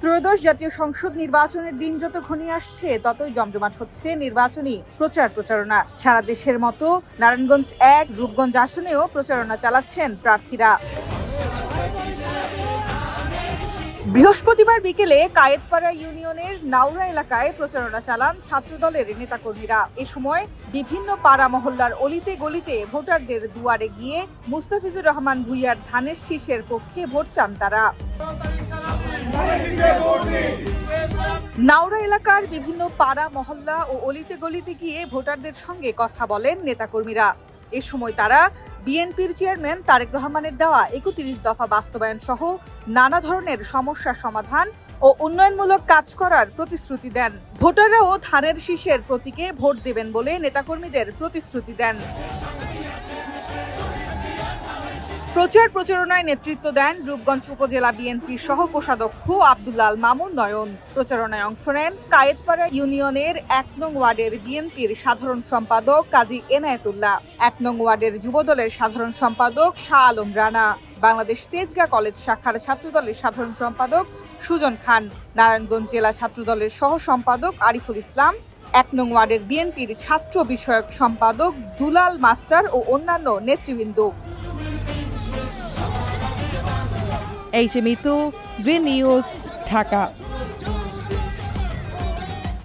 ত্রয়োদশ জাতীয় সংসদ নির্বাচনের দিন যত ঘনিয়ে আসছে ততই জমজমাট হচ্ছে নির্বাচনী প্রচারণা। সারা দেশের মতো নারায়ণগঞ্জ ১, রূপগঞ্জ আসনেও প্রচারণা চালাচ্ছেন প্রার্থীরা। বৃহস্পতিবার বিকেলে কায়েতপাড়া ইউনিয়নের নাউরা এলাকায় প্রচারণা চালান ছাত্রদলের নেতাকর্মীরা। এ সময় বিভিন্ন পাড়া মহল্লার অলিতে গলিতে ভোটারদের দুয়ারে গিয়ে মুস্তাফিজুর রহমান ভূঁইয়ার ধানের শীষের পক্ষে ভোট চান তারা। নাউরা এলাকার বিভিন্ন পাড়া মহল্লা ও অলিতে গলিতে গিয়ে ভোটারদের সঙ্গে কথা বলেন নেতাকর্মীরা। এ সময় তারা বিএনপির চেয়ারম্যান তারেক রহমানের দেওয়া ৩১ দফা বাস্তবায়ন সহ নানা ধরনের সমস্যার সমাধান ও উন্নয়নমূলক কাজ করার প্রতিশ্রুতি দেন। ভোটাররাও ধানের শীষের প্রতীকে ভোট দেবেন বলে নেতাকর্মীদের প্রতিশ্রুতি দেন। প্রচারণায় নেতৃত্ব দেন রূপগঞ্জ উপজেলা বিএনপির সহ কোষাধ্যক্ষ আব্দুল্লাহ আল মামুন নয়ন। প্রচারণায় অংশ নেন কায়েতপাড়া ইউনিয়নের ১ নং ওয়ার্ডের বিএনপির সাধারণ সম্পাদক কাজী এনায়েতুল্লাহ, ১ নং ওয়ার্ডের যুবদলের সাধারণ সম্পাদক শাহ আলম রানা, বাংলাদেশ তেজগাঁ কলেজ শাখার ছাত্রদলের সাধারণ সম্পাদক সুজন খান, নারায়ণগঞ্জ জেলা ছাত্রদলের সহ সম্পাদক আরিফুল ইসলাম, ১ নং ওয়ার্ডের বিএনপির ছাত্র বিষয়ক সম্পাদক দুলাল মাস্টার ও অন্যান্য নেতৃবৃন্দ। H M Itu, green news, Dhaka.